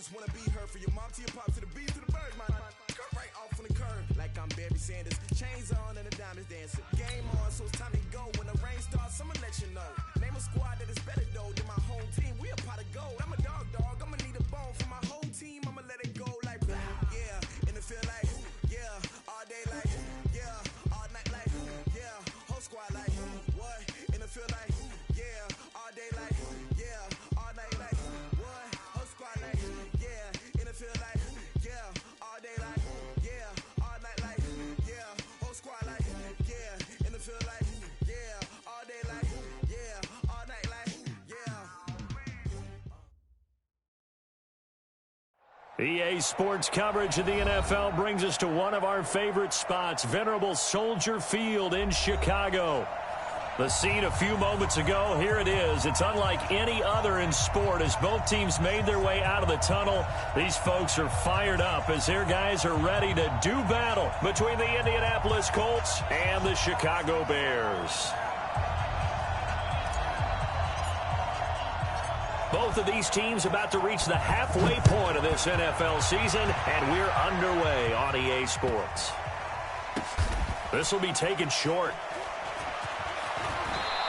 just wanna be heard. For your mom to your pop to the beat to the birds, my skirt right off on the curb. Like I'm Barry Sanders, chains on and the diamonds dancing. Game on, so it's time to go. When the rain starts, I'ma let you know. Name a squad that is better though than my home team. We a pot of gold. I'm a dog, I'ma need a bone for my whole team. I'ma let it go like blah. Yeah, and it feel like yeah, all day like yeah, all night like yeah, whole squad like what? And it feel like yeah, all day like yeah, all night like what? Whole squad like yeah, and it feel like yeah, all day like yeah, all night like yeah, whole squad like yeah, and it feel like yeah, all day like yeah, all night like yeah. EA Sports coverage of the NFL brings us to one of our favorite spots, venerable Soldier Field in Chicago. The scene a few moments ago, here it is. It's unlike any other in sport as both teams made their way out of the tunnel. These folks are fired up as their guys are ready to do battle between the Indianapolis Colts and the Chicago Bears. Both of these teams about to reach the halfway point of this NFL season, and we're underway on EA Sports. This will be taken short.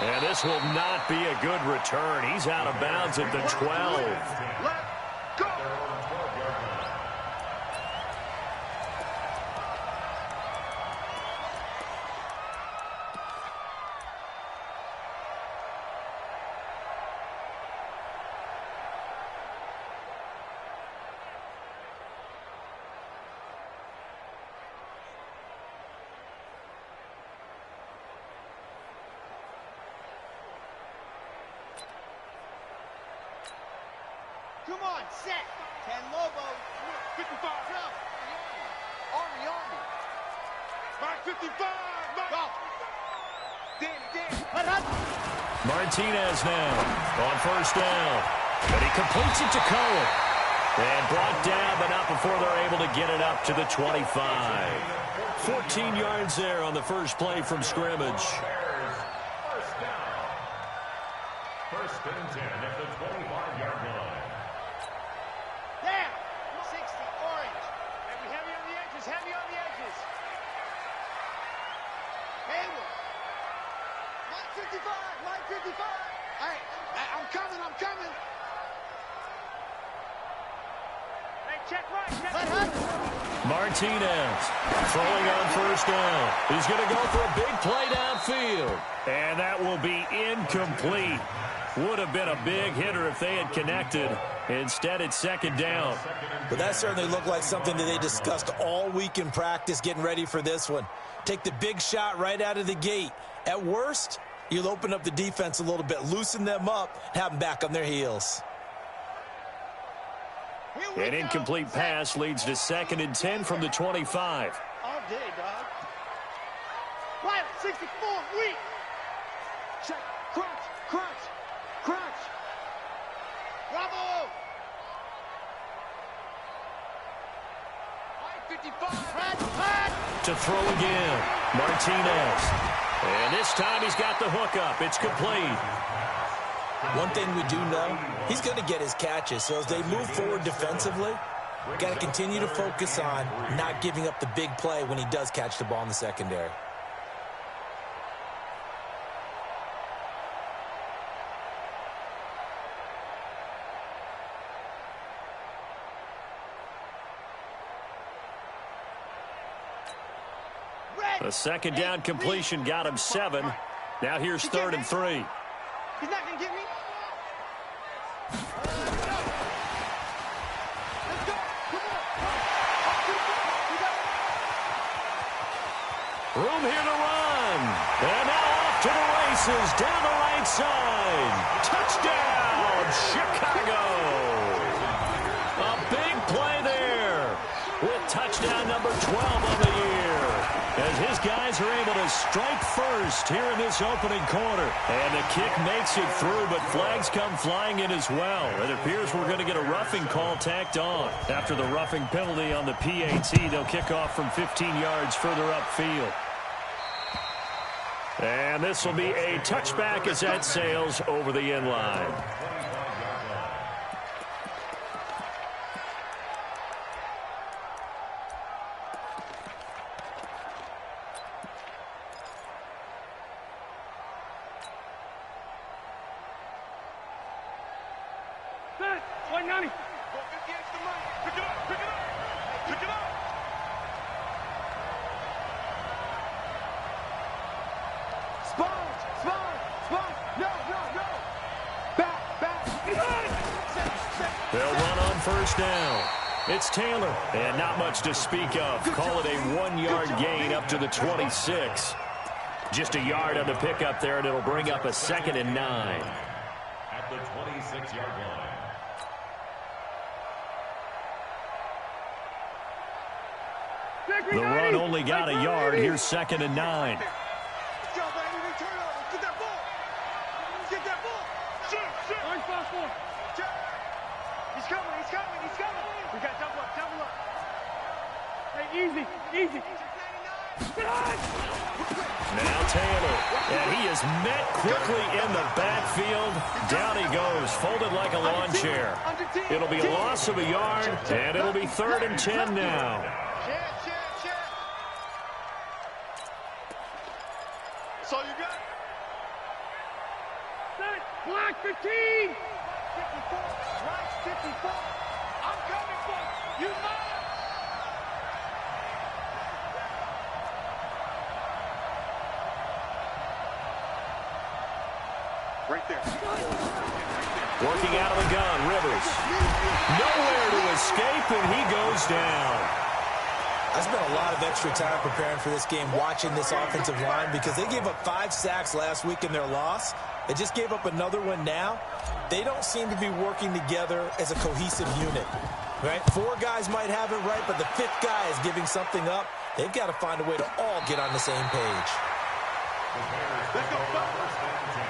And this will not be a good return. He's out of bounds at the 12. Let's go! Come on, set. 10 Lobo. 55. Jump. Army. Mark 55. Mark. Go. Danny. Martinez now on first down. And he completes it to Cohen. And brought down, but not before they're able to get it up to the 25. 14 yards there on the first play from scrimmage. First down. First and 10 at the 25-yard line. There. 60, orange. Heavy on the edges, Hayward. Line 55. All right, I'm coming. Hey, check right. Martinez throwing on first down. He's going to go for a big play downfield. And that will be incomplete. Would have been a big hitter if they had connected. Instead, it's second down. But that certainly looked like something that they discussed all week in practice getting ready for this one. Take the big shot right out of the gate. At worst, you'll open up the defense a little bit, loosen them up, have them back on their heels. An incomplete pass leads to second and 10 from the 25. All day, dog. Wild, 64, weak. Check, crunch. Bravo. 55. To throw again, Martinez. And this time he's got the hook up. It's complete. One thing we do know, he's going to get his catches. So as they move forward defensively, got to continue to focus on not giving up the big play when he does catch the ball in the secondary. The second down completion got him 7. Now here's third and 3. He's not going to get me. Let's go. Room here to run. And now off to the races down the right side. Touchdown, Chicago. A big play there with touchdown number 12 on the year. As his guys are able to strike first here in this opening quarter. And the kick makes it through, but flags come flying in as well. It appears we're going to get a roughing call tacked on. After the roughing penalty on the PAT, they'll kick off from 15 yards further upfield. And this will be a touchback as that sails over the end line. Boy, Nani. Go 50 extra money. Pick it up, pick it up. Pick it up. They'll run on first down. It's Taylor, and not much to speak of. Call it a 1-yard gain up to the 26. Just a yard on the pickup there, and it'll bring up a 2nd and 9. At the 26-yard line. The run only got a yard. Here's 2nd and 9. Let's go, baby. We turn over. Get that ball. Get that ball. Shoot. Orange ball 4. Check. He's coming. We got double up. Hey, easy. Now Taylor, and he is met quickly in the backfield. Down he goes, folded like a lawn chair. It'll be a loss of a yard, and it'll be 3rd and 10 now. Check. That's all you got? Set. Block 15. 54. Right, 54. I'm coming for you. You mine. Right there. Working out of the gun, Rivers. Nowhere to escape, and he goes down. I spent a lot of extra time preparing for this game, watching this offensive line, because they gave up 5 sacks last week in their loss. They just gave up another one now. They don't seem to be working together as a cohesive unit, right? 4 guys might have it right, but the 5th guy is giving something up. They've got to find a way to all get on the same page. Let's go. First and 10.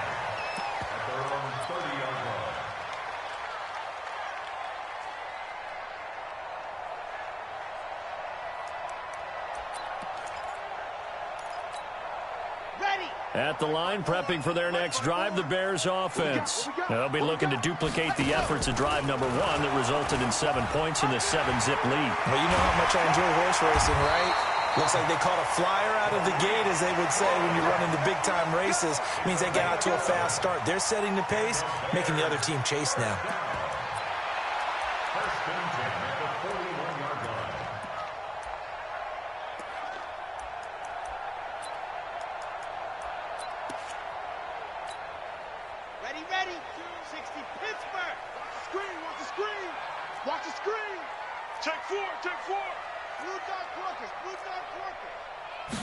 At their own 30-yard line. Ready. At the line, prepping for their next drive, the Bears offense. They'll be looking to duplicate the efforts of drive number 1 that resulted in 7 points in the 7-zip lead. Well, you know how much I enjoy horse racing, right? Looks like they caught a flyer out of the gate, as they would say when you're running the big-time races. Means they get out to a fast start. They're setting the pace, making the other team chase now. First and 10 at the 41-yard line. Ready. 60 Pittsburgh. Watch the screen. Take 4. Blue dot Porkers.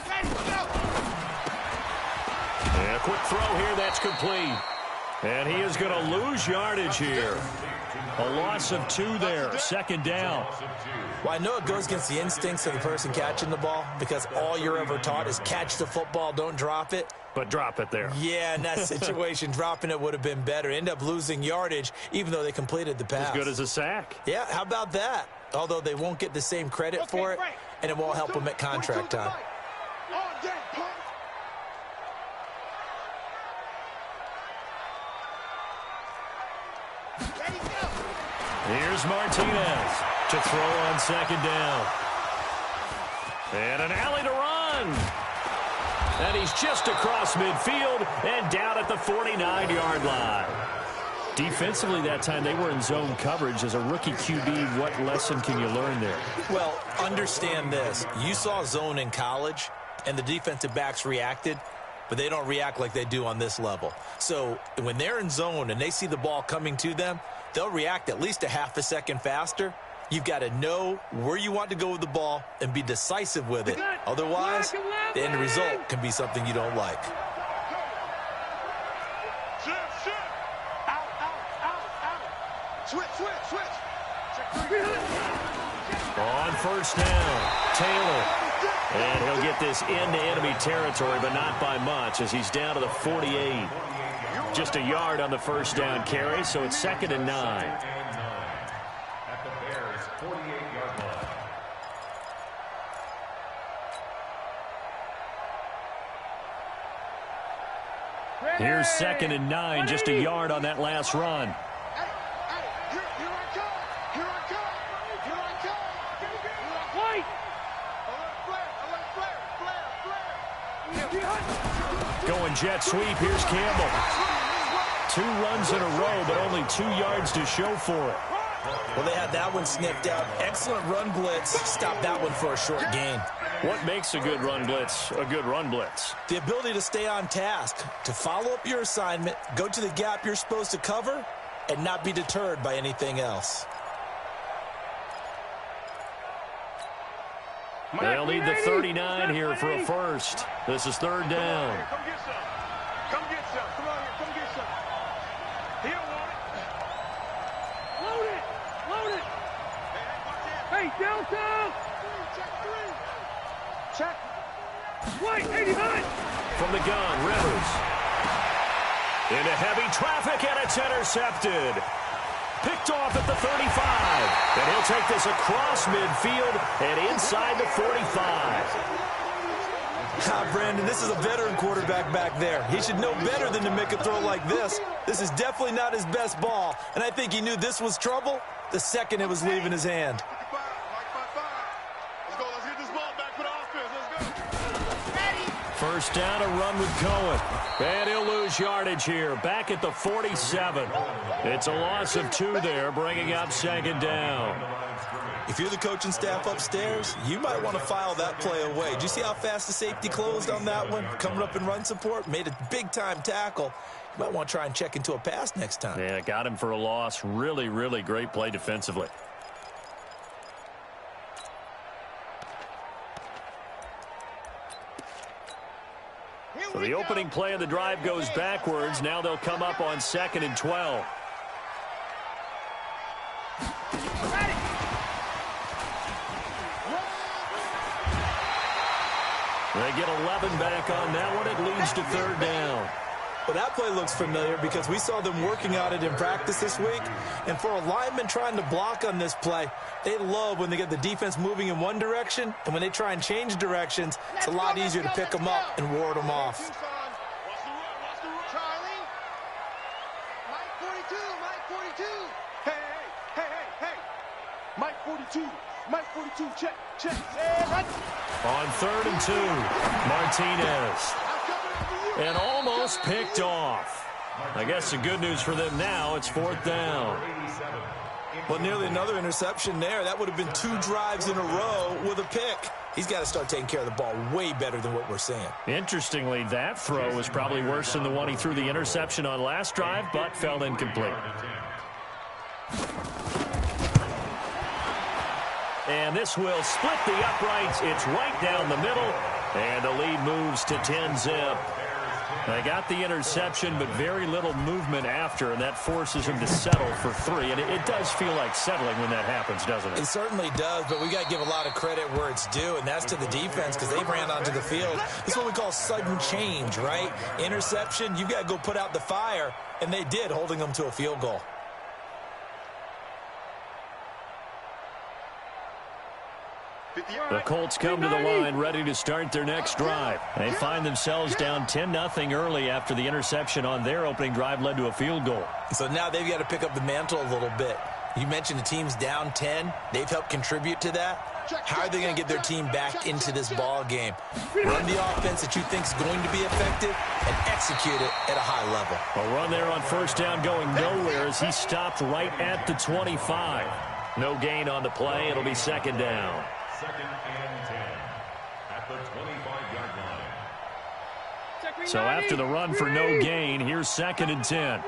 Ready, go. And a quick throw here, that's complete. And he is going to lose yardage here. A loss of 2 there, 2nd down. Well, I know it goes against the instincts of the person catching the ball, because all you're ever taught is catch the football, don't drop it. But drop it there. Yeah, in that situation, dropping it would have been better. End up losing yardage, even though they completed the pass. As good as a sack. Yeah, how about that? Although they won't get the same credit for it, and it won't help them at contract time. All day, punk. Ready, go. Here's Martinez to throw on 2nd down. And an alley to run. And he's just across midfield and down at the 49-yard line. Defensively that time, they were in zone coverage. As a rookie QB, what lesson can you learn there? Well, understand this. You saw zone in college, and the defensive backs reacted, but they don't react like they do on this level. So when they're in zone and they see the ball coming to them, they'll react at least a half a second faster. You've got to know where you want to go with the ball and be decisive with it. Otherwise, the end result can be something you don't like. Switch. On first down, Taylor. And he'll get this into enemy territory, but not by much, as he's down to the 48. Just a yard on the first down carry, so it's 2nd and 9. At the Bears' 48-yard line. Here's 2nd and 9, just a yard on that last run. Going jet sweep, here's Campbell. 2 runs in a row, but only 2 yards to show for it. Well, they had that one sniffed out. Excellent run blitz. Stop that one for a short gain. What makes a good run blitz a good run blitz? The ability to stay on task, to follow up your assignment, go to the gap you're supposed to cover, and not be deterred by anything else. They'll need the 39 here for a first. This is third down. Come get some. Come get some. Come on here. Come get some. He don't want it. Load it. Load it. Hey, downtown. Check three. Check. White, 89. From the gun, Rivers. Into heavy traffic, and it's intercepted. Picked off at the 35. And he'll take this across midfield and inside the 45. Brandon, this is a veteran quarterback back there. He should know better than to make a throw like this. This is definitely not his best ball, and I think he knew this was trouble the second it was leaving his hand. Let's go. Let's get this ball back for the offense. Let's go. First down, a run with Cohen. And he'll lose yardage here, back at the 47. It's a loss of 2 there, bringing up second down. If you're the coaching staff upstairs, you might want to file that play away. Did you see how fast the safety closed on that one? Coming up in run support, made a big-time tackle. You might want to try and check into a pass next time. Yeah, got him for a loss. Really, really great play defensively. So the opening play of the drive goes backwards. Now they'll come up on 2nd and 12. They get 11 back on that one. It leads to third down. Well, that play looks familiar because we saw them working on it in practice this week. And for a lineman trying to block on this play, they love when they get the defense moving in one direction. And when they try and change directions, it's a lot easier to pick them up and ward them off. Watch the run. Charlie. Mike 42. Mike 42. Hey. Mike 42. Mike 42. Check. On 3rd and 2, Martinez. And almost picked off. I guess the good news for them now, it's 4th down. Well, nearly another interception there. That would have been 2 drives in a row with a pick. He's got to start taking care of the ball way better than what we're seeing. Interestingly, that throw was probably worse than the one he threw the interception on last drive, but fell incomplete. And this will split the uprights. It's right down the middle, and the lead moves to 10-zip. They got the interception, but very little movement after, and that forces him to settle for 3. And it does feel like settling when that happens, doesn't it? It certainly does, but we got to give a lot of credit where it's due, and that's to the defense because they ran onto the field. This is what we call sudden change, right? Interception, you got to go put out the fire, and they did, holding them to a field goal. The Colts come to the line ready to start their next drive. They find themselves down 10-0 early after the interception on their opening drive led to a field goal. So now they've got to pick up the mantle a little bit. You mentioned the team's down 10. They've helped contribute to that. How are they going to get their team back into this ball game? Run the offense that you think is going to be effective and execute it at a high level. A run there on first down going nowhere as he stopped right at the 25. No gain on the play. It'll be second down. 2nd and 10 at the 25-yard line. So after the run for no gain, here's 2nd and 10.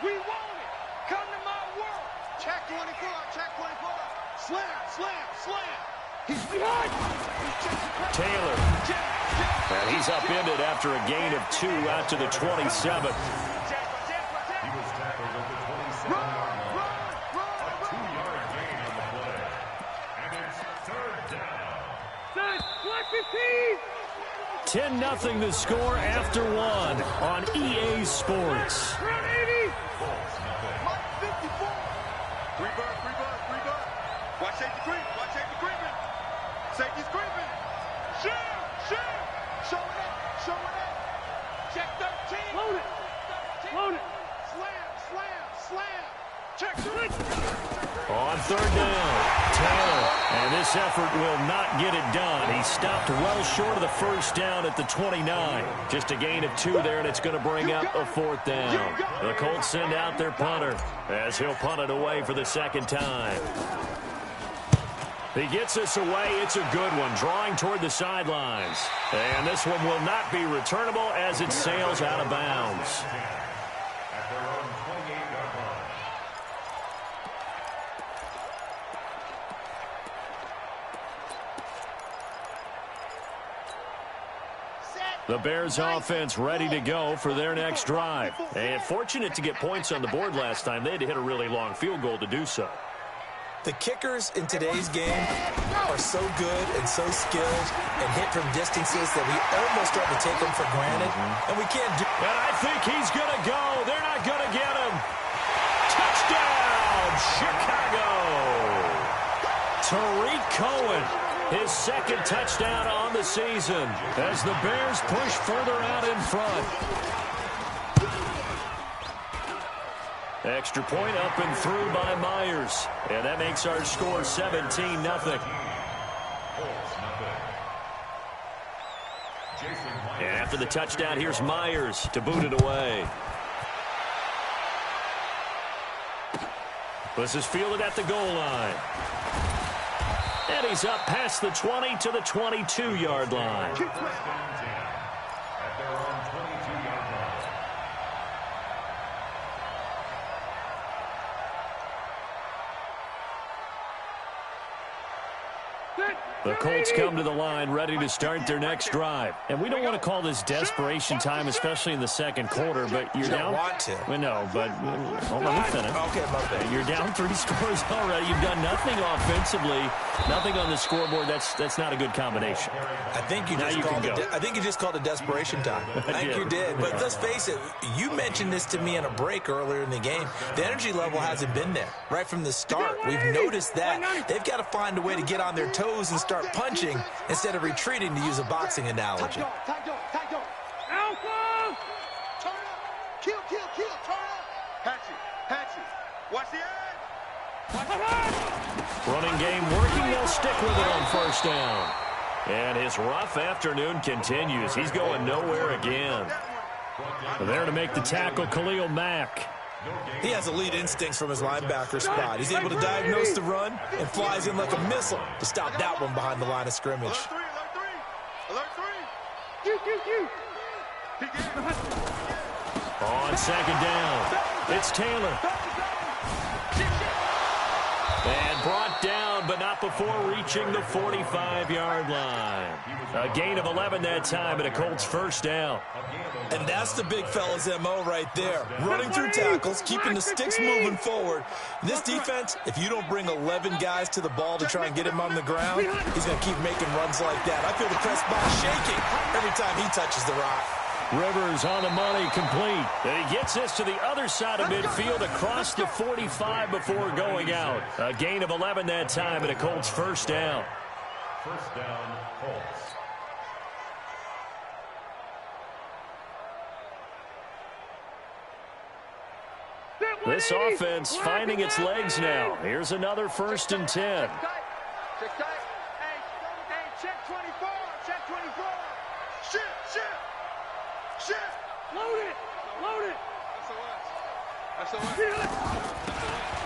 We want it. Come to my world. Check 24. Check 24. Slam. He's behind. Taylor. And he's upended after a gain of 2 out to the 27. He was tackled at the 27-yard line. A 2-yard gain on the play. And it's third down. 10-0 the score after 1 on EA Sports. Mike 54. Free bird. Watch safety creeping. Safety's creeping. Shoot. Showing up. Check 13. Load it. Slam. On third down, Taylor. And this effort will not get it done. He stopped well short of the first down at the 29. Just a gain of 2 there, and it's going to bring up a 4th down. The Colts send out their punter as he'll punt it away for the second time. He gets this away. It's a good one, drawing toward the sidelines. And this one will not be returnable as it sails out of bounds. The Bears offense ready to go for their next drive. And fortunate to get points on the board last time. They had to hit a really long field goal to do so. The kickers in today's game are so good and so skilled and hit from distances that we almost start to take them for granted. And we can't do. And I think he's going to go. They're not going to get him. Touchdown, Chicago. Tariq Cohen, his second touchdown on the season as the Bears push further out in front. Extra point up and through by Myers. And that makes our score 17-0. And after the touchdown, here's Myers to boot it away. This is fielded at the goal line. And he's up past the 20 to the 22-yard line. The Colts come to the line ready to start their next drive. And we don't want to call this desperation time, especially in the second quarter, but you're down. You don't want to. Well, no, but hold on, let me finish. Okay, my bad. You're down 3 scores already. You've done nothing offensively, nothing on the scoreboard. That's not a good combination. I think you just called it desperation time. I think you did. But let's face it, you mentioned this to me in a break earlier in the game. The energy level hasn't been there right from the start. We've noticed that. They've got to find a way to get on their toes and start punching instead of retreating, to use a boxing analogy. Alpha! Turn up! Kill! Turn up! Patchy! Watch the edge! Running game working. They'll stick with it on first down. And his rough afternoon continues. He's going nowhere again. There to make the tackle, Khalil Mack. He has elite instincts from his linebacker spot. He's able to diagnose the run and flies in like a missile to stop that one behind the line of scrimmage. Alert three! On second down, it's Taylor. And brought down, but not before reaching the 45-yard line. A gain of 11 that time, and a Colts first down. And that's the big fella's MO right there. Running through tackles, keeping the sticks moving forward. This defense, if you don't bring 11 guys to the ball to try and get him on the ground, he's going to keep making runs like that. I feel the press box shaking every time he touches the rock. Rivers on the money, complete. And he gets this to the other side of midfield across the 45 before going out. A gain of 11 that time, and a Colts first down. First down, Colts. This offense finding its legs now. Here's another 1st and 10. Check tight. Hey, check 24. Check 24. Shit. Load it. SOS.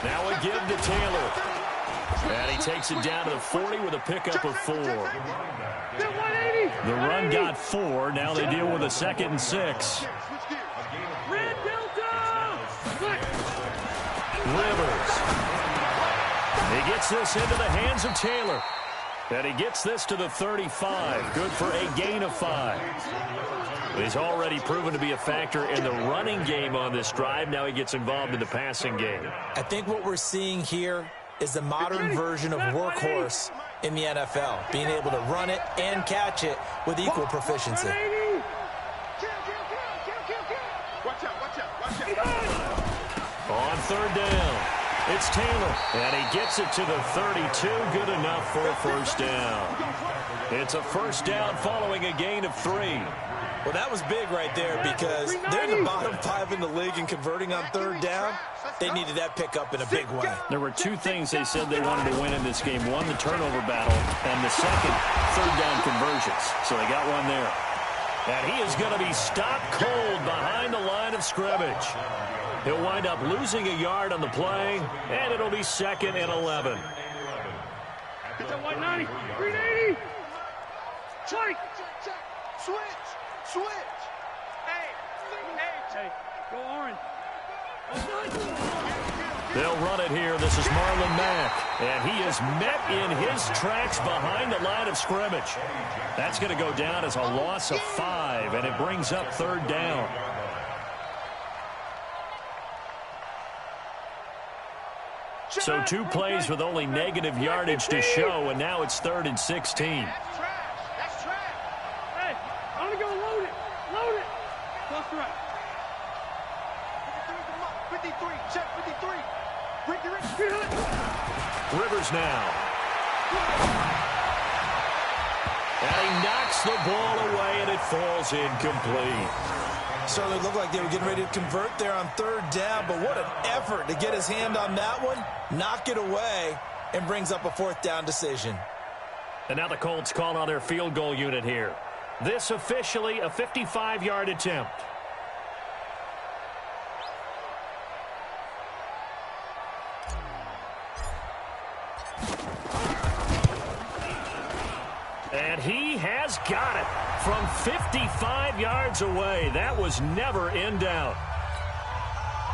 Now a give to Taylor. And he takes it down to the 40 with a pickup of 4. The run got 4. Now they deal with a 2nd and 6. Red Delta. Rivers. He gets this into the hands of Taylor. And he gets this to the 35. Good for a gain of 5. He's already proven to be a factor in the running game on this drive. Now he gets involved in the passing game. I think what we're seeing here is the modern version of workhorse in the NFL, being able to run it and catch it with equal proficiency. Watch out. On third down, it's Taylor, and he gets it to the 32. Good enough for a first down. It's a first down following a gain of 3. Well, that was big right there because they're in the bottom 5 in the league and converting on third down. They needed that pickup in a big way. There were two things they said they wanted to win in this game. One, the turnover battle, and the second, third down conversions. So they got one there. And he is going to be stopped cold behind the line of scrimmage. He'll wind up losing a yard on the play, and it'll be 2nd and 11. Get that white 90. 380. Check. Switch. Hey, go orange. They'll run it here. This is Marlon Mack, and he is met in his tracks behind the line of scrimmage. That's going to go down as a loss of 5, and it brings up third down. So 2 plays with only negative yardage to show, and now it's 3rd and 16. That's trash. Hey, I'm going to go load it. Close to right. 53, check 53. Rivers now. And he knocks the ball away, and it falls incomplete. Certainly looked like they were getting ready to convert there on third down, but what an effort to get his hand on that one, knock it away, and brings up a 4th down decision. And now the Colts call on their field goal unit here. This officially a 55-yard attempt. And he has got it from 55 yards away. That was never in doubt.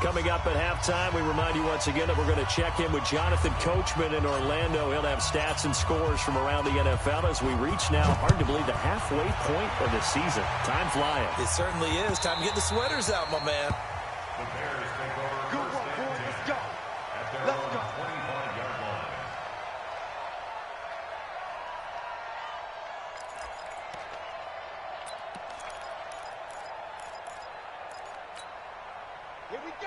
Coming up at halftime, we remind you once again that we're going to check in with Jonathan Coachman in Orlando. He'll have stats and scores from around the NFL as we reach now, hard to believe, the halfway point of the season. Time flying. It certainly is. Time to get the sweaters out, my man. The Bears take over Good first one, and boys. 10 Let's go. at their Let's own go. 25-yard line.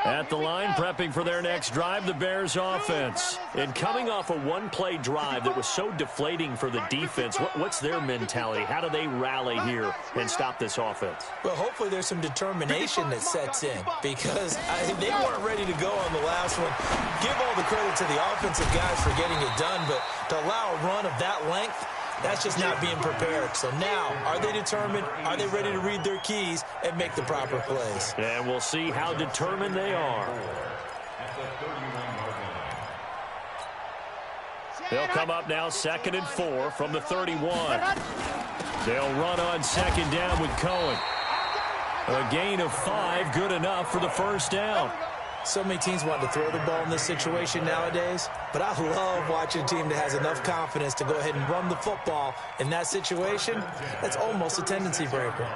At the line, prepping for their next drive, the Bears offense. And coming off a one-play drive that was so deflating for the defense, what's their mentality? How do they rally here and stop this offense? Well, hopefully there's some determination that sets in because they weren't ready to go on the last one. Give all the credit to the offensive guys for getting it done, but to allow a run of that length, that's just not being prepared. So now, are they determined? Are they ready to read their keys and make the proper plays? And we'll see how determined they are. At the 31-yard line. They'll come up now 2nd and 4 from the 31. They'll run on 2nd down with Cohen. A gain of 5, good enough for the first down. So many teams want to throw the ball in this situation nowadays, but I love watching a team that has enough confidence to go ahead and run the football in that situation. That's almost a tendency breaker.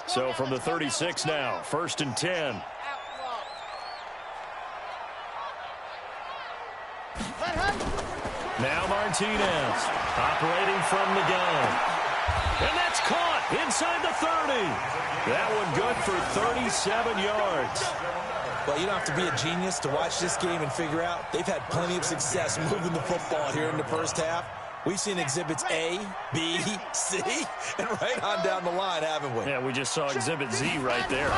So from the 36 now, 1st and 10. Now Martinez operating from the gun. And that's caught inside the 30. That one good for 37 yards. Well, you don't have to be a genius to watch this game and figure out they've had plenty of success moving the football here in the first half. We've seen exhibits A, B, C, and right on down the line, haven't we? Yeah, we just saw exhibit Z right there.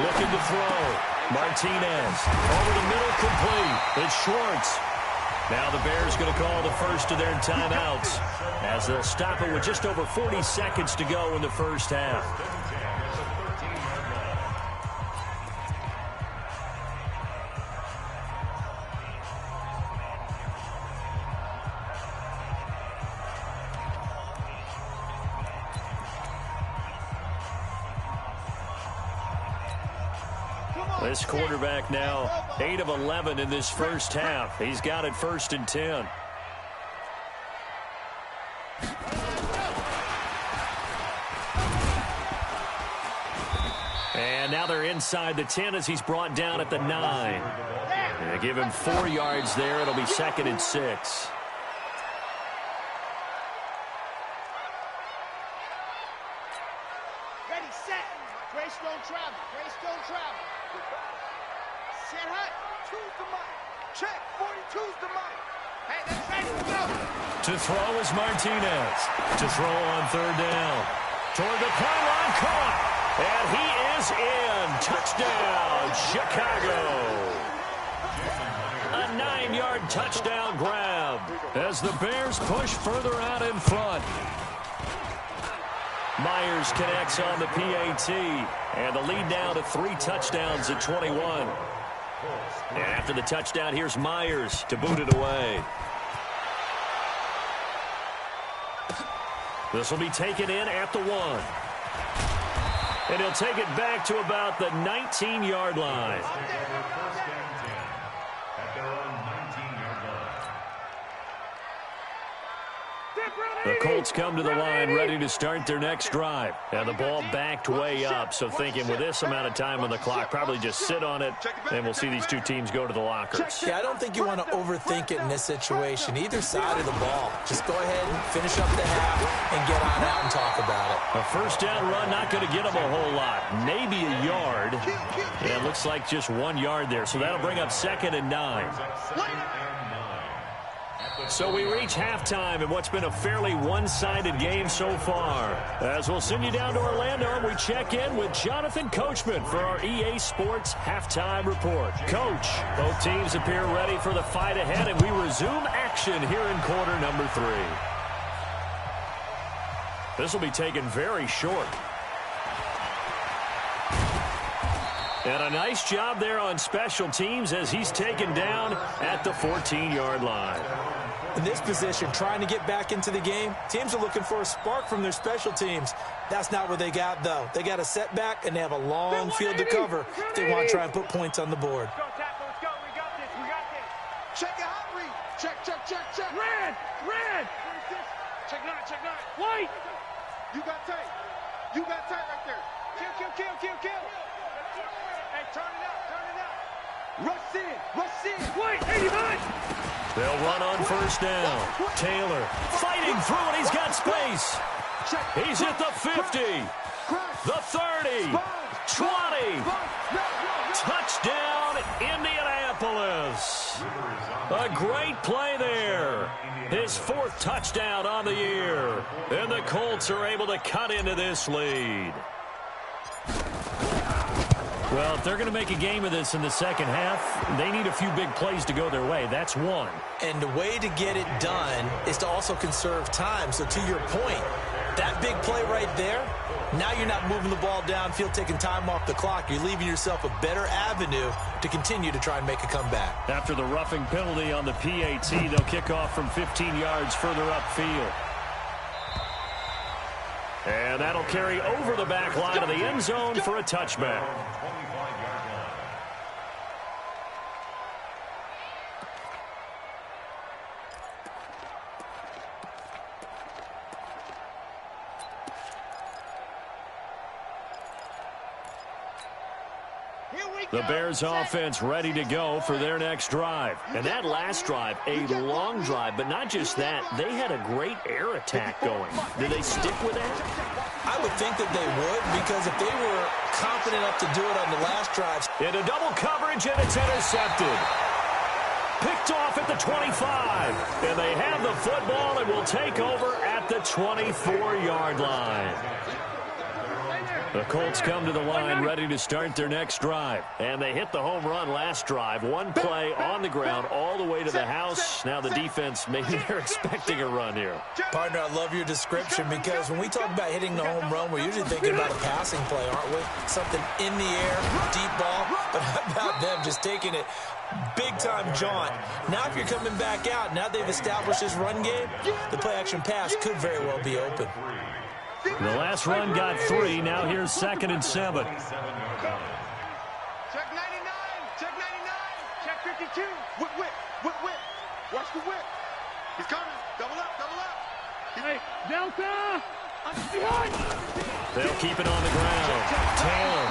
Looking to throw. Martinez over the middle, complete. It's Schwartz. Now the Bears going to call the first of their timeouts as they'll stop it with just over 40 seconds to go in the first half. This quarterback now 8 of 11 in this first half. He's got it 1st and 10. And now they're inside the 10 as he's brought down at the 9. And they give him 4 yards there. It'll be 2nd and 6. Ready, set. Grace don't travel. Grace don't travel. Set hut. Choose the mic. Check. 42's the money. Hey, that's right. Go. To throw is Martinez. To throw on third down. Toward the pylon, caught. And he is in. Touchdown, Chicago. A 9-yard touchdown grab as the Bears push further out in front. Myers connects on the PAT. And the lead now to 3 touchdowns at 21. And after the touchdown, here's Myers to boot it away. This will be taken in at the 1. And he'll take it back to about the 19-yard line. The Colts come to the line ready to start their next drive. And the ball backed way up, so thinking with this amount of time on the clock, probably just sit on it, and we'll see these two teams go to the lockers. Yeah, I don't think you want to overthink it in this situation. Either side of the ball. Just go ahead and finish up the half and get on out and talk about it. A first down run, not going to get them a whole lot. Maybe a yard. And it looks like just 1 yard there, so that'll bring up 2nd and 9. So we reach halftime in what's been a fairly one-sided game so far. As we'll send you down to Orlando, and we check in with Jonathan Coachman for our EA Sports Halftime Report. Coach, both teams appear ready for the fight ahead, and we resume action here in quarter number 3. This will be taken very short. And a nice job there on special teams as he's taken down at the 14-yard line. In this position, trying to get back into the game, teams are looking for a spark from their special teams. That's not what they got, though. They got a setback, and they have a long field to cover if they want to try and put points on the board. Let's go, tackle. Let's go. We got this. We got this. Check your hot read. Check, check, check, check. Red. Check 9, check 9. White. You got tight. You got tight right there. Kill. Hey, turn it up. Rush in. White, 89. They'll run on first down. Taylor fighting through, and he's got space. He's at the 50, the 30, 20. Touchdown, Indianapolis. A great play there. His 4th touchdown on the year. And the Colts are able to cut into this lead. Well, if they're going to make a game of this in the second half, they need a few big plays to go their way. That's one. And the way to get it done is to also conserve time. So to your point, that big play right there, now you're not moving the ball downfield, taking time off the clock. You're leaving yourself a better avenue to continue to try and make a comeback. After the roughing penalty on the PAT, they'll kick off from 15 yards further upfield. And that'll carry over the back line of the end zone for a touchback. The Bears offense ready to go for their next drive. And that last drive, a long drive, but not just that. They had a great air attack going. Did they stick with that? I would think that they would, because if they were confident enough to do it on the last drives. Into double coverage, and it's intercepted. Picked off at the 25. And they have the football and will take over at the 24-yard line. The Colts come to the line ready to start their next drive. And they hit the home run last drive. One play on the ground all the way to the house. Now the defense, maybe they're expecting a run here. Partner, I love your description, because when we talk about hitting the home run, we're usually thinking about a passing play, aren't we? Something in the air, deep ball. But how about them just taking it big-time jaunt? Now if you're coming back out, now they've established this run game, the play-action pass could very well be open. The last run got 3. Now here's 2nd and 7. Check 99. Check 99. Check 52. Whip. Watch the whip. He's coming. Double up. Hey, Delta. Behind. They'll keep it on the ground. Taylor.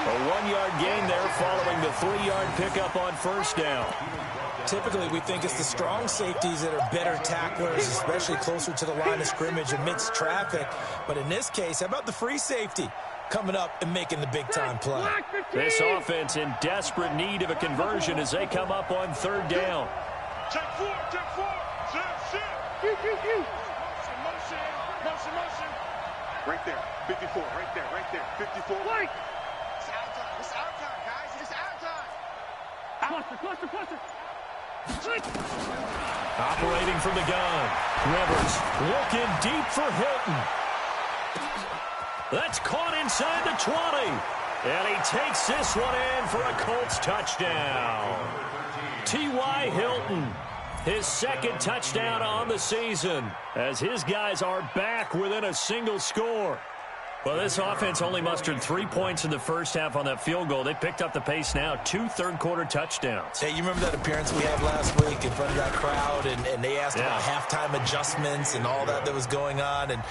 A 1-yard gain there following the 3-yard pickup on first down. Typically, we think it's the strong safeties that are better tacklers, especially closer to the line of scrimmage amidst traffic. But in this case, how about the free safety? coming up and making the big-time play. This offense in desperate need of a conversion as they come up on third down. Check four, shift. Motion. Right there, 54, right there, 54. Wait. It's our time, guys. It's our time. Cluster. Operating from the gun. Rivers looking deep for Hilton. That's caught inside the 20. And he takes this one in for a Colts touchdown. T.Y. Hilton, his second touchdown on the season, as his guys are back within a single score. Well, this offense only mustered 3 points in the first half on that field goal. They picked up the pace now, 2 third-quarter touchdowns. Hey, you remember that appearance we had last week in front of that crowd, and they asked about halftime adjustments and all that was going on, and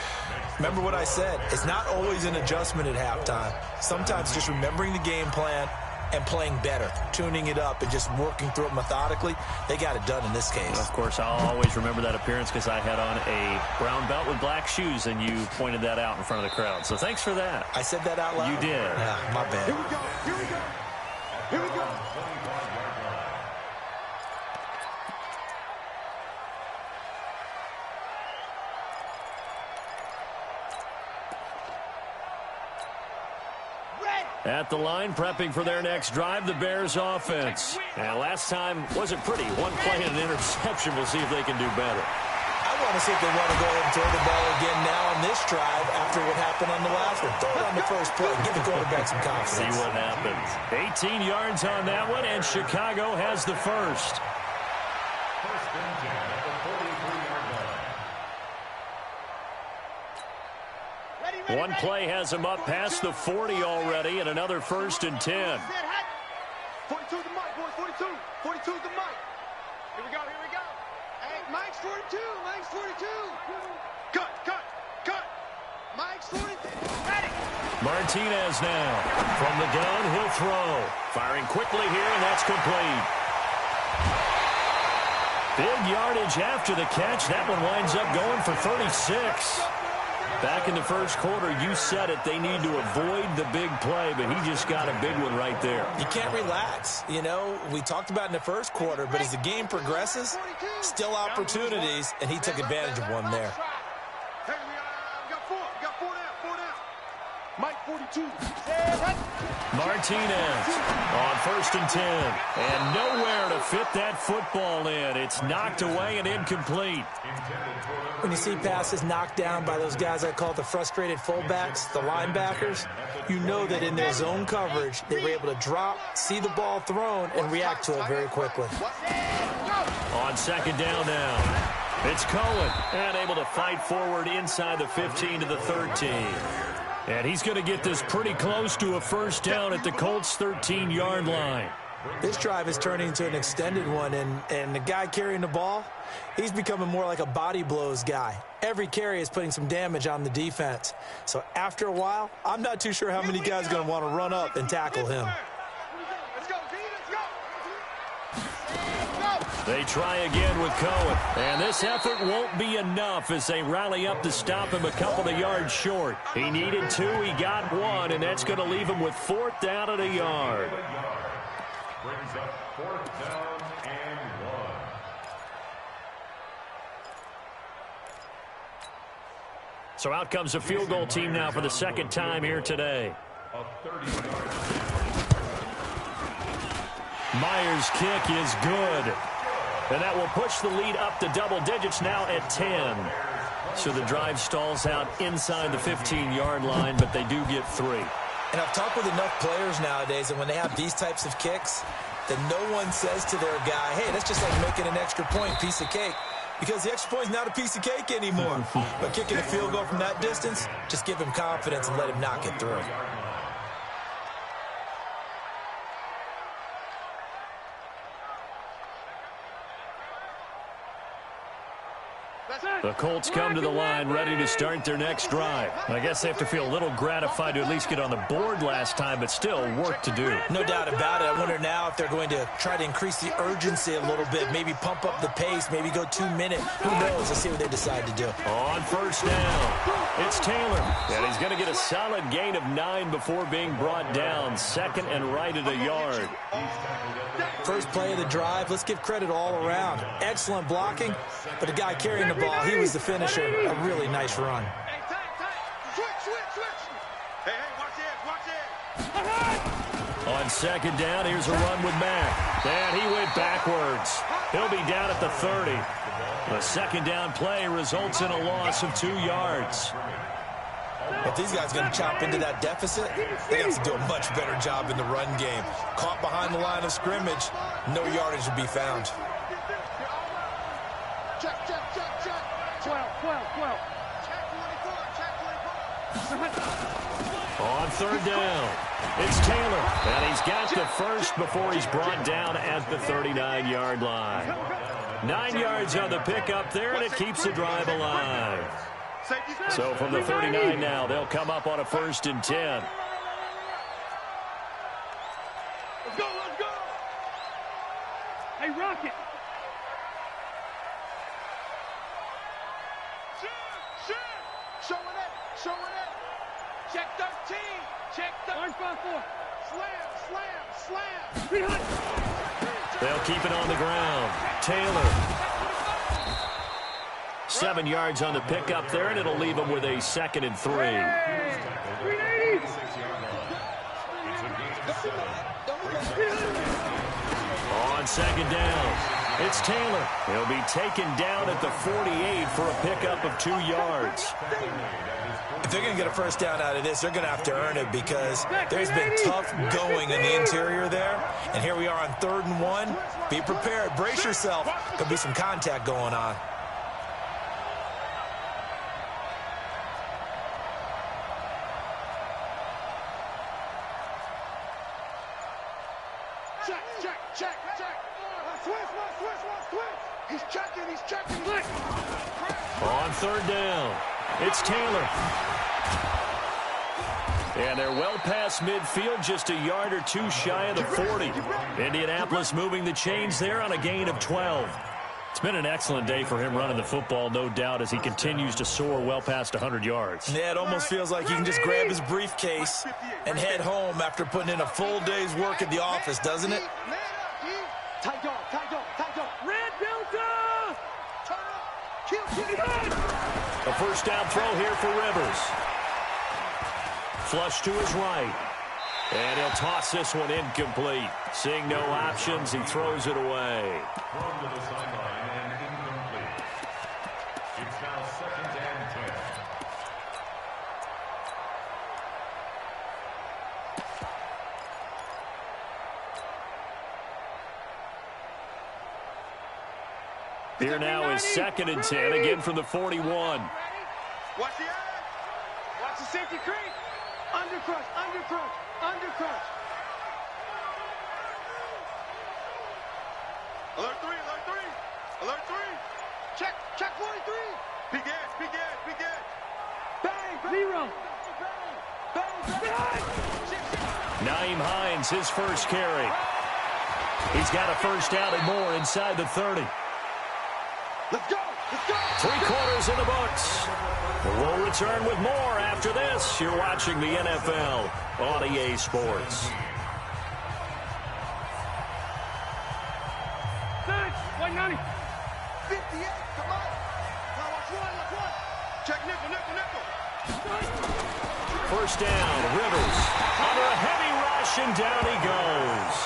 remember what I said, it's not always an adjustment at halftime. Sometimes just remembering the game plan and playing better, tuning it up and just working through it methodically. They got it done in this case. Of course, I'll always remember that appearance because I had on a brown belt with black shoes, and you pointed that out in front of the crowd. So thanks for that. I said that out loud? You did. Yeah, my bad. Here we go. At the line, prepping for their next drive, the Bears offense. And last time wasn't pretty. One play and an interception. We'll see if they can do better. I want to see if they want to go ahead and throw the ball again now on this drive after what happened on the last one. Throw it on the first play. Give the quarterback some confidence. See what happens. 18 yards on that one, and Chicago has the first. First and 10 at the 43-yard line. One play has him up past the 40 already, and another first and 10. 42 the mic, boys. 42. 42 the mic. Here we go. Hey, Mike's 42. Cut. Mike's 42. Ready. Martinez now. From the gun, he'll throw. Firing quickly here, and that's complete. Big yardage after the catch. That one winds up going for 36. Back in the first quarter, you said it, they need to avoid the big play, but he just got a big one right there. You can't relax. You know, we talked about in the first quarter, but as the game progresses, still opportunities, and he took advantage of one there. Hey, we got four down. Mike 42. Martinez on first and 10, and nowhere to fit that football in. It's knocked away and incomplete. When you see passes knocked down by those guys I call the frustrated fullbacks, the linebackers, you know that in their zone coverage, they were able to drop, see the ball thrown, and react to it very quickly. On second down now, it's Cohen, and able to fight forward inside the 15 to the 13. And he's going to get this pretty close to a first down at the Colts' 13-yard line. This drive is turning into an extended one, and the guy carrying the ball, he's becoming more like a body blows guy. Every carry is putting some damage on the defense. So after a while, I'm not too sure how many guys are going to want to run up and tackle him. They try again with Cohen. And this effort won't be enough as they rally up to stop him a couple of yards short. He needed 2, he got 1, and that's going to leave him with 4th down at a yard. Brings up 4th down and 1. So out comes a field goal team now for the second time here today. A 30-yard. Myers' kick is good. And that will push the lead up to double digits now at 10. So the drive stalls out inside the 15-yard line, but they do get 3. And I've talked with enough players nowadays, and when they have these types of kicks, then no one says to their guy, hey, that's just like making an extra point, piece of cake. Because the extra point is not a piece of cake anymore. But kicking a field goal from that distance, just give him confidence and let him knock it through. That's it. The Colts come to the line ready to start their next drive. I guess they have to feel a little gratified to at least get on the board last time, but still work to do. No doubt about it. I wonder now if they're going to try to increase the urgency a little bit, maybe pump up the pace, maybe go 2 minutes. Who knows? Let's see what they decide to do. On first down, it's Taylor. And he's going to get a solid gain of 9 before being brought down. Second and right at a yard. First play of the drive. Let's give credit all around. Excellent blocking, but the guy carrying the ball, he was the finisher. A really nice run. On second down, here's a run with Mack. And he went backwards. He'll be down at the 30. The second down play results in a loss of 2 yards. If these guys are going to chop into that deficit, they have to do a much better job in the run game. Caught behind the line of scrimmage, no yardage to be found. Check. 12. On third down, it's Taylor. And he's got the first before he's brought down at the 39-yard line. 9 yards on the pickup there, and it keeps the drive alive. So from the 39 now, they'll come up on a 1st and 10. Let's go. Hey, Rocket. Showing it. Check 13. Check 13. Orange 5-4. Slam. They'll keep it on the ground. Taylor. 7 yards on the pickup there, and it'll leave them with a 2nd and 3. On second down, it's Taylor. He'll be taken down at the 48 for a pickup of 2 yards. If they're going to get a first down out of this, they're going to have to earn it because there's been tough going in the interior there. And here we are on 3rd and 1. Be prepared. Brace yourself. Could be some contact going on. Check. He's checking. On 3rd down, it's Taylor. And they're well past midfield, just a yard or 2 shy of the 40. Indianapolis moving the chains there on a gain of 12. It's been an excellent day for him running the football, no doubt, as he continues to soar well past 100 yards. Yeah, it almost feels like he can just grab his briefcase and head home after putting in a full day's work at the office, doesn't it? Tight dog. Red Delta! Turn up. Kill. A first down throw here for Rivers. Flush to his right. And he'll toss this one incomplete. Seeing no options, he throws it away. Thrown to the sideline and incomplete. It's now 2nd and 10. Here now is 2nd and 10, again from the 41. Watch the eye. Watch the safety creep. Undercrush. Alert 3. Check 43. Big edge. Bang. 0. Bang. Naeem Hines, his first carry. He's got a first down and more inside the 30. Let's go. 3 quarters in the books. We'll return with more after this. You're watching the NFL on EA Sports. 190. 58. Come on. Now watch one. Check nickel. First down, Rivers under a heavy rush, and down he goes.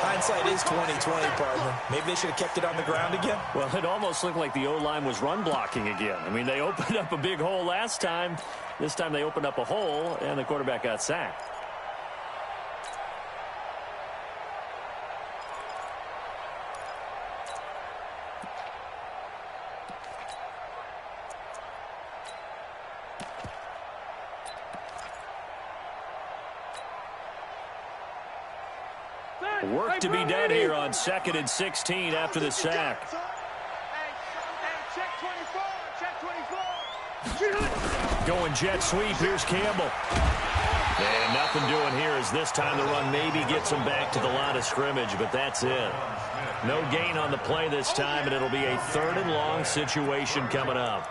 Hindsight is 20/20, partner. Maybe they should have kept it on the ground again. Well, it almost looked like the O-line was run blocking again. I mean, they opened up a big hole last time. This time they opened up a hole, and the quarterback got sacked. Work to be done here on 2nd and 16 after the sack. Hey, check 24. Going jet sweep. Here's Campbell. And nothing doing here as this time the run maybe gets him back to the line of scrimmage, but that's it. No gain on the play this time, and it'll be a 3rd and long situation coming up.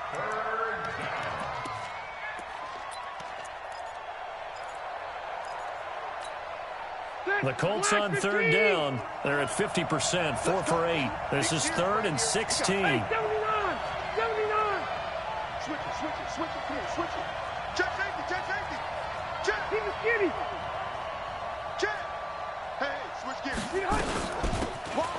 The Colts on 3rd down. They're at 50%, 4 for 8. This is 3rd and 16. 79! 79! Switch it. Come on, switch it. Jet safety. Jet. Keep it skinny. Jet. Hey, switch gears.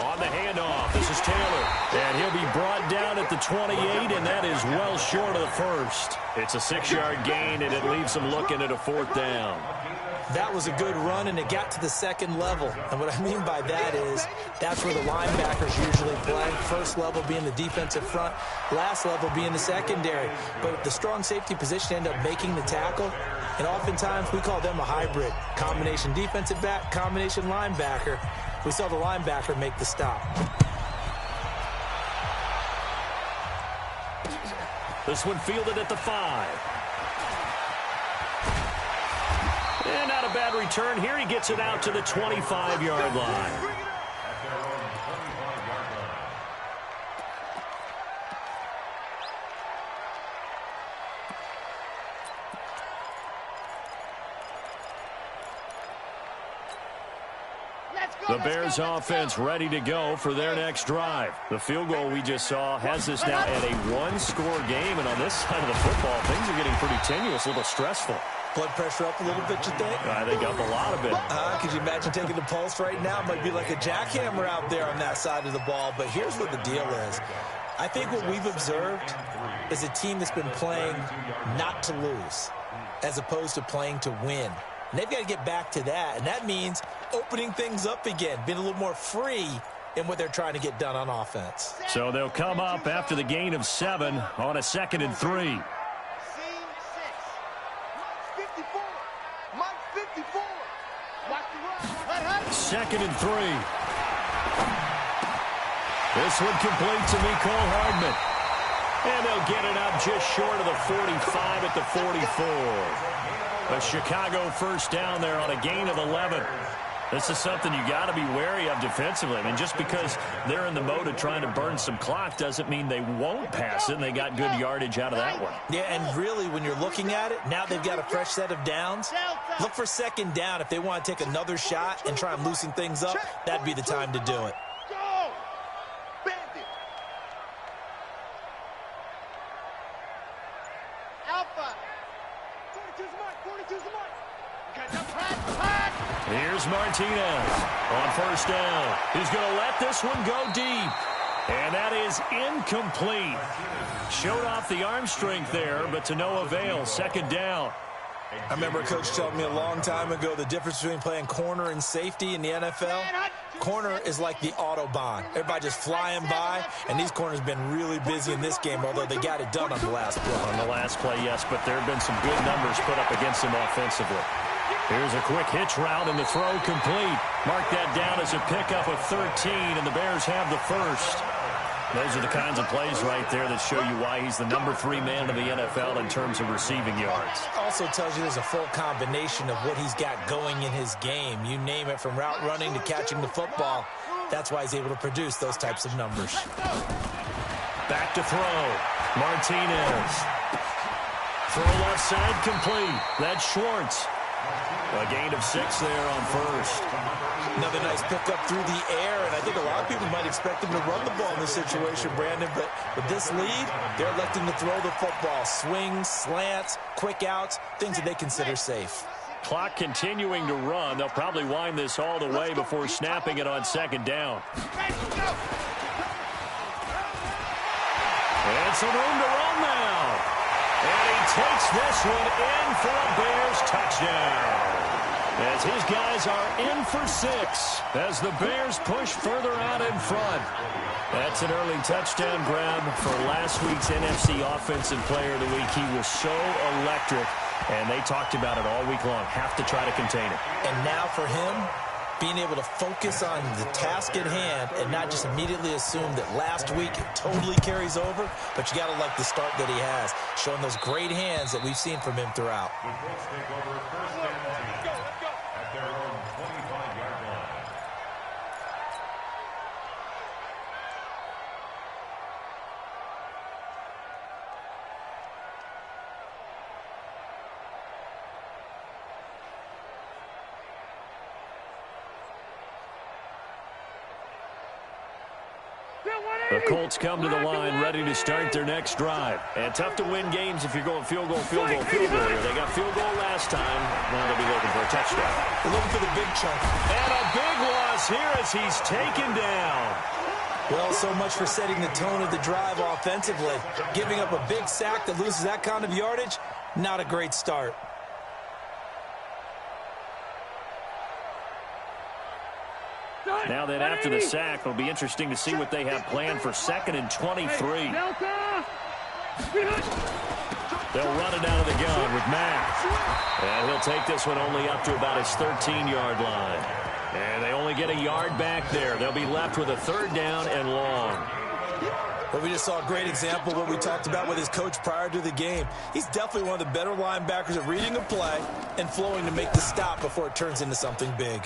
On the handoff, this is Taylor. And he'll be brought down at the 28, and that is well short of the first. It's a 6-yard gain, and it leaves them looking at a 4th down. That was a good run, and it got to the 2nd level. And what I mean by that is that's where the linebackers usually play. First level being the defensive front, last level being the secondary. But the strong safety position ended up making the tackle, and oftentimes we call them a hybrid. Combination defensive back, combination linebacker. We saw the linebacker make the stop. This one fielded at the 5. And not a bad return here. He gets it out to the 25-yard line. The Bears offense ready to go for their next drive. The field goal we just saw has us now at a 1-score game, and on this side of the football, things are getting pretty tenuous, a little stressful. Blood pressure up a little bit, you think? I think up a lot of it. Could you imagine taking the pulse right now? It might be like a jackhammer out there on that side of the ball. But here's what the deal is. I think what we've observed is a team that's been playing not to lose as opposed to playing to win. And they've got to get back to that. And that means opening things up again, being a little more free in what they're trying to get done on offense. So they'll come up after the gain of 7 on a 2nd and 3. 2nd and 3. This one complete to Mecole Hardman. And they'll get it up just short of the 45 at the 44. A Chicago first down there on a gain of 11. This is something you got to be wary of defensively. I mean, just because they're in the mode of trying to burn some clock doesn't mean they won't pass it, and they got good yardage out of that one. Yeah, and really, when you're looking at it, now they've got a fresh set of downs. Look for 2nd down. If they want to take another shot and try and loosen things up, that'd be the time to do it. Go! Bandit! Alpha! 42's the mark! Here's Martinez on first down. He's going to let this one go deep. And that is incomplete. Showed off the arm strength there, but to no avail. 2nd down. I remember a coach telling me a long time ago the difference between playing corner and safety in the NFL. Corner is like the Autobahn. Everybody just flying by, and these corners have been really busy in this game, although they got it done on the last play. On the last play, yes, but there have been some good numbers put up against them offensively. Here's a quick hitch route, and the throw complete. Mark that down as a pickup of 13, and the Bears have the first. Those are the kinds of plays right there that show you why he's the number 3 man in the NFL in terms of receiving yards. Also tells you there's a full combination of what he's got going in his game. You name it, from route running to catching the football. That's why he's able to produce those types of numbers. Back to throw. Martinez. Throw left side complete. That's Schwartz. A gain of 6 there on first. Another nice pickup through the air, and I think a lot of people might expect him to run the ball in this situation, Brandon, but with this lead, they're electing to throw the football. Swings, slants, quick outs, things that they consider safe. Clock continuing to run. They'll probably wind this all the way before snapping it on 2nd down. And some room to run now. And he takes this one in for a Bears touchdown. As his guys are in for 6 as the Bears push further out in front. That's an early touchdown grab for last week's NFC Offensive Player of the Week. He was so electric, and they talked about it all week long. Have to try to contain it. And now for him, being able to focus on the task at hand and not just immediately assume that last week it totally carries over, but you got to like the start that he has, showing those great hands that we've seen from him throughout. The Colts take over first and 10 at their own 25-yard line. The Colts come to the line ready to start their next drive. And tough to win games if you're going field goal, field goal, field goal here. They got field goal last time. Now they'll be looking for a touchdown. They're looking for the big chunk. And a big loss here as he's taken down. Well, so much for setting the tone of the drive offensively. Giving up a big sack that loses that kind of yardage, not a great start. Now then, after the sack, it'll be interesting to see what they have planned for 2nd and 23. They'll run it out of the gun with Mack. And he'll take this one only up to about his 13-yard line. And they only get a yard back there. They'll be left with a 3rd down and long. But we just saw a great example of what we talked about with his coach prior to the game. He's definitely one of the better linebackers at reading a play and flowing to make the stop before it turns into something big.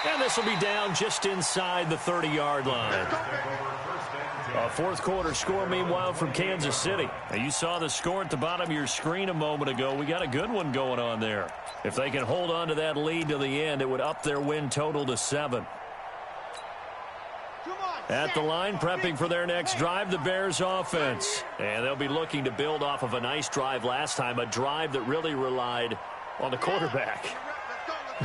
And this will be down just inside the 30-yard line. A fourth quarter score, meanwhile, from Kansas City. Now, you saw the score at the bottom of your screen a moment ago. We got a good one going on there. If they can hold on to that lead to the end, it would up their win total to 7. At the line, prepping for their next drive, the Bears offense. And they'll be looking to build off of a nice drive last time, a drive that really relied on the quarterback.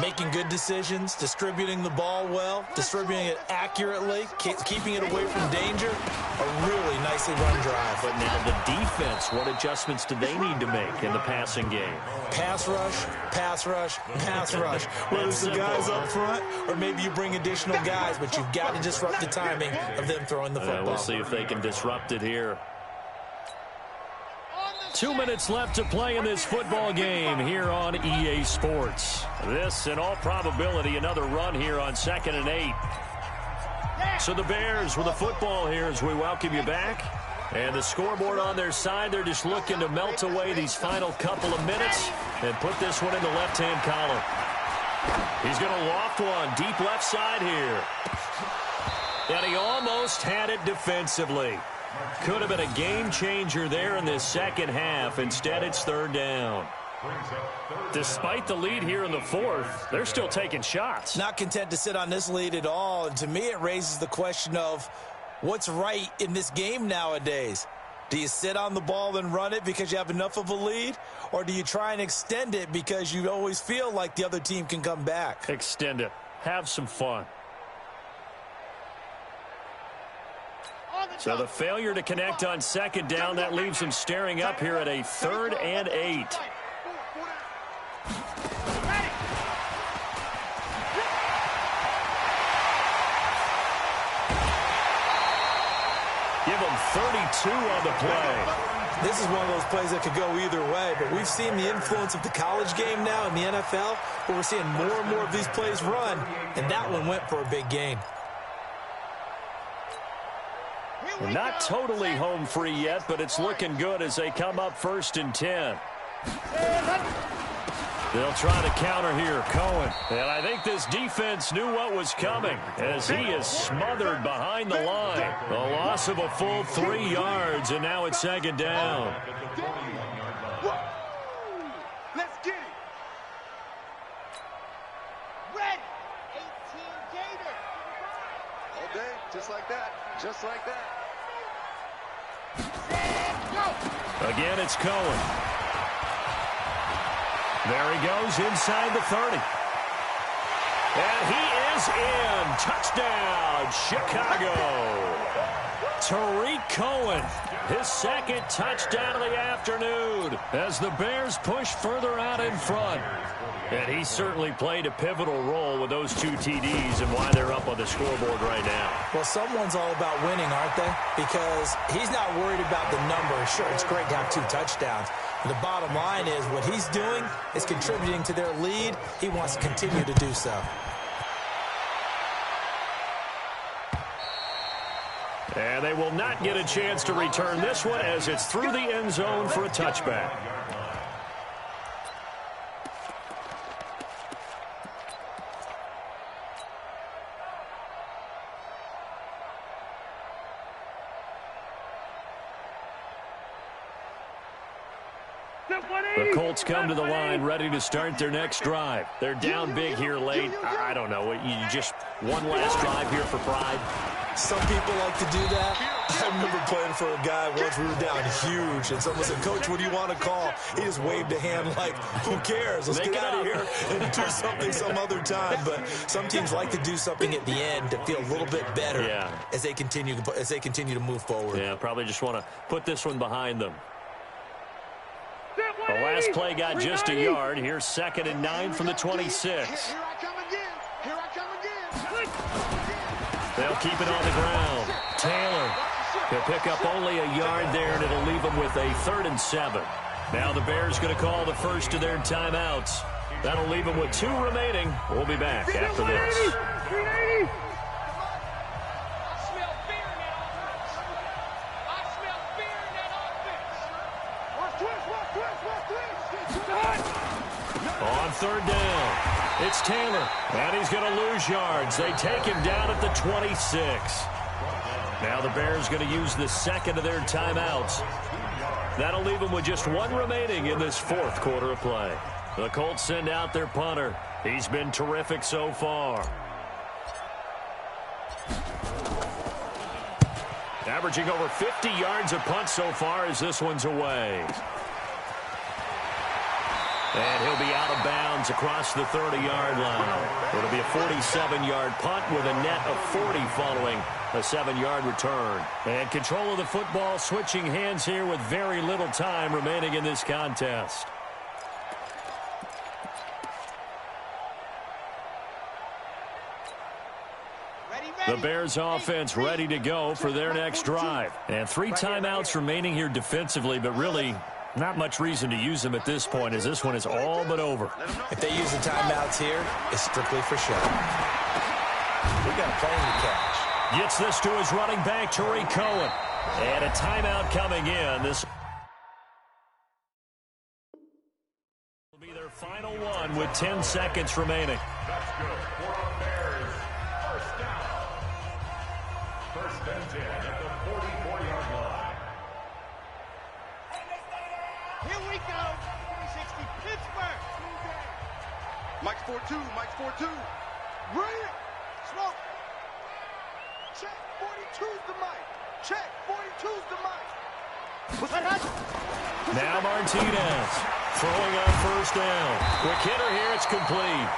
Making good decisions, distributing the ball well, distributing it accurately, keeping it away from danger. A really nicely run drive. But now the defense, what adjustments do they need to make in the passing game? Pass rush, pass rush, pass rush. Whether it's the guys up front or maybe you bring additional guys, but you've got to disrupt the timing of them throwing the football. We'll see if they can disrupt it here. 2 minutes left to play in this football game here on EA Sports. This, in all probability, another run here on 2nd and 8. So the Bears with the football here as we welcome you back. And the scoreboard on their side, they're just looking to melt away these final couple of minutes and put this one in the left-hand column. He's going to loft one deep left side here. And he almost had it defensively. Could have been a game changer there in this second half. Instead, it's 3rd down. Despite the lead here in the 4th, they're still taking shots. Not content to sit on this lead at all. And to me, it raises the question of what's right in this game nowadays. Do you sit on the ball and run it because you have enough of a lead? Or do you try and extend it because you always feel like the other team can come back? Extend it. Have some fun. So the failure to connect on 2nd down, that leaves him staring up here at a 3rd and 8. Give him 32 on the play. This is one of those plays that could go either way, but we've seen the influence of the college game now in the NFL, where we're seeing more and more of these plays run, and that one went for a big gain. Not totally home free yet, but it's looking good as they come up 1st and 10. They'll try to counter here, Cohen. And I think this defense knew what was coming as he is smothered behind the line. A loss of a full 3 yards, and now it's 2nd down. Let's get it. Ready. 18 Gator. All day, just like that. Just like that. Again, it's Cohen. There he goes inside the 30. And he is in. Touchdown, Chicago. Tariq Cohen, his 2nd touchdown of the afternoon as the Bears push further out in front. And he certainly played a pivotal role with those 2 TDs and why they're up on the scoreboard right now. Well, someone's all about winning, aren't they? Because he's not worried about the number. Sure, it's great to have 2 touchdowns, The bottom line is what he's doing is contributing to their lead. He wants to continue to do so. And they will not get a chance to return this one as it's through the end zone for a touchback. The Colts come to the line ready to start their next drive. They're down big here late. I don't know. You just one last drive here for pride. Some people like to do that. I remember playing for a guy once. We were down huge, and someone said, "Coach, what do you want to call?" He just waved a hand like, "Who cares? Let's get out of here and do something some other time." But some teams like to do something at the end to feel a little bit better as they continue to move forward. Yeah, probably just want to put this one behind them. The last play got just a yard. Here's 2nd and 9 from the 26. Here I come again. Here I come again. They'll keep it on the ground. Taylor, he'll pick up only a yard there, and it'll leave them with a 3rd and 7. Now the Bears going to call the first of their timeouts. That'll leave them with 2 remaining. We'll be back after this. On 3rd down, it's Taylor, and he's going to lose yards. They take him down at the 26. Now the Bears going to use the 2nd of their timeouts. That'll leave them with just 1 remaining in this 4th quarter of play. The Colts send out their punter. He's been terrific so far. Averaging over 50 yards a punt so far as this one's away. And he'll be out of bounds across the 30-yard line. It'll be a 47-yard punt with a net of 40 following a 7-yard return. And control of the football switching hands here with very little time remaining in this contest. The Bears offense ready to go for their next drive. And 3 timeouts remaining here defensively, but really not much reason to use them at this point as this one is all but over. If they use the timeouts here, it's strictly for show. We got a plane to catch. Gets this to his running back, Tariq Cohen. And a timeout coming in. This will be their final one with 10 seconds remaining. That's good for the Bears. First down. 1st and 10 at the 44-yard line. Here we go. 60 Pittsburgh. Mike's 4-2. Mike's 4-2. Bring it. Smoke. Check. 42's the Mike. Check. 42's the Mike. Now Martinez throwing on 1st down. Quick hitter here. It's complete.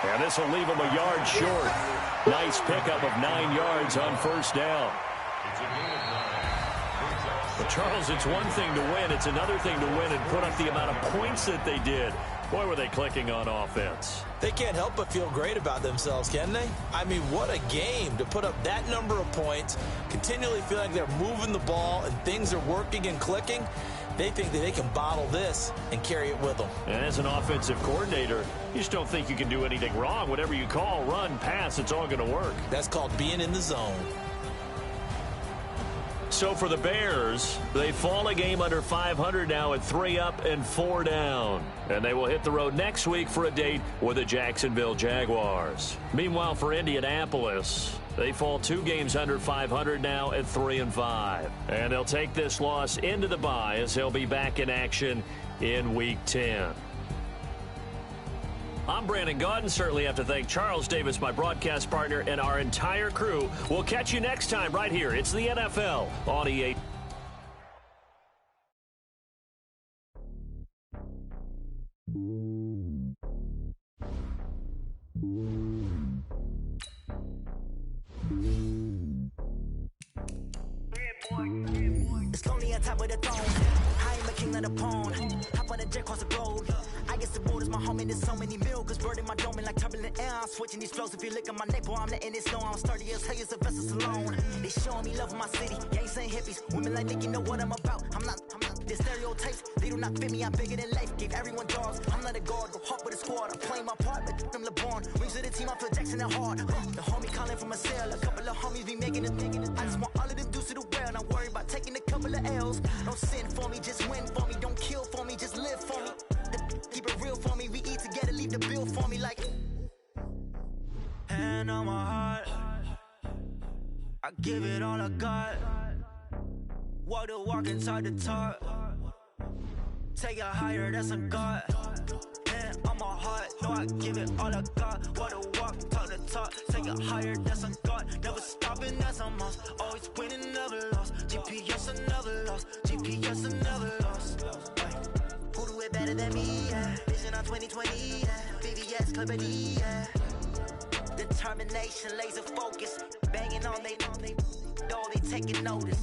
And this will leave him a yard short. Nice pickup of 9 yards on 1st down. It's a gain of 9. But Charles, it's one thing to win. It's another thing to win and put up the amount of points that they did. Boy, were they clicking on offense. They can't help but feel great about themselves, can they? I mean, what a game to put up that number of points, continually feel like they're moving the ball and things are working and clicking. They think that they can bottle this and carry it with them. And as an offensive coordinator, you just don't think you can do anything wrong. Whatever you call, run, pass, it's all going to work. That's called being in the zone. So for the Bears, they fall a game under 500 now at 3 up and 4 down. And they will hit the road next week for a date with the Jacksonville Jaguars. Meanwhile, for Indianapolis, they fall 2 games under 500 now at 3-5. And they'll take this loss into the bye as they'll be back in action in Week 10. I'm Brandon Gaudin. Certainly have to thank Charles Davis, my broadcast partner, and our entire crew. We'll catch you next time right here. It's the NFL on EA. It's lonely on top of the throne. I am a king of the pawn. Hop on a jet across the road. I guess the road is my home and there's so many milk. Bird in my dome and like turbulent air. I'm switching these flows. If you look at my neck, boy, I'm letting it snow. I'm sturdy as hell as a vessel alone. They showing me love in my city. Gangs and hippies. Women like Nick, you know what I'm about. I'm not The stereotypes, they do not fit me, I'm bigger than life. Gave everyone jobs, I'm not a guard, go hard with a squad. I'm playing my part, but I'm LeBron. Wings of the team, I feel Jackson and hard. The homie calling from a cell, a couple of homies be making it. I just want all of them dudes to do well, not worry about taking a couple of L's. Don't sin for me, just win for me. Don't kill for me, just live for me. Keep it real for me, we eat together, leave the bill for me like. Hand on my heart, I give it all I got. Walk the walk inside the talk. Take it higher, that's a God. Hand on my heart, no, I give it all I got. Walk the walk, talk the talk. Take it higher, that's a God. Never stopping, that's a must. Always winning, never lost. GPS, I never lost. GPS, I never lost. Who do it better than me? Yeah. Vision on 2020, yeah. VVS, Clippity, yeah. Determination, laser focus, banging on they though they taking notice.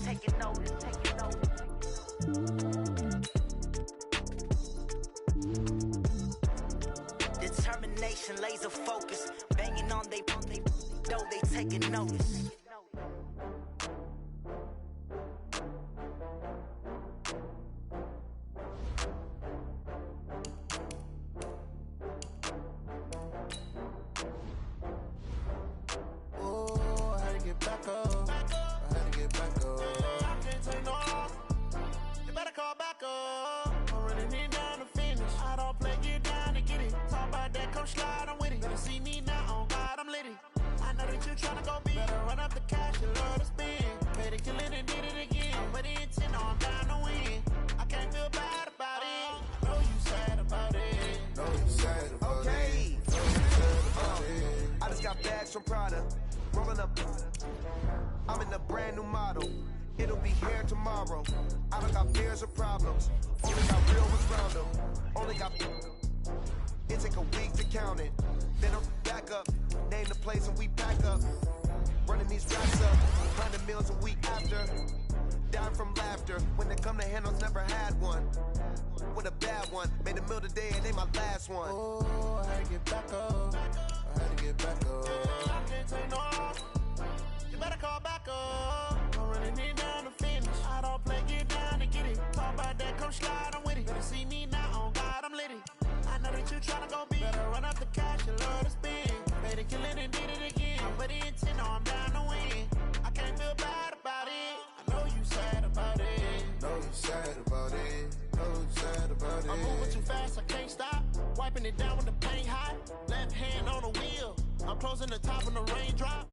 Determination, laser focus, banging on they though they taking notice. Back up. I had to get back up. I can't take no loss. You better call back up. I'm running it down to finish. I don't play, get down to get it. Talk about that, come slide, I'm with it. Better see me now, on God, I'm litty. I know that you tryna go big. Better run up the cash, you love to spend. Paid to kill it and did it again. I'm with the intent, no, I'm down to win. I can't feel bad about it. I know you sad about it. Know you sad about it. I just got bags from Prada. Rolling up, I'm in a brand new model. It'll be here tomorrow. I don't got fears or problems. Only got real ones round them. Only got. It take a week to count it. Then I'm back up. Name the place and we pack up. Running these racks up. 100 meals a week after. Down from laughter. When they come to handles, never had one. With a bad one. Made a meal today and they my last one. Oh, I had to get back up. I had to get back up. I can't take no loss. You better call back up. I'm running it down to finish. I don't play, get down to get it. Talk about that, come slide, I'm with it. Better see me now, on God, I'm litty. I know that you tryna go big. Better run up the cash, you love to spend. Made it, kill it, and did it again. I'm with the intent, no, I'm down to win. I can't feel bad about it. I know you sad about it. Know you sad about it. Know you sad about it. I'm moving too fast, I can't stop. Wiping it down with the paint hot. Left hand on the wheel. I'm closing the top of the raindrop.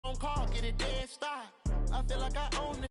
On call, get it dead stop. I feel like I own it.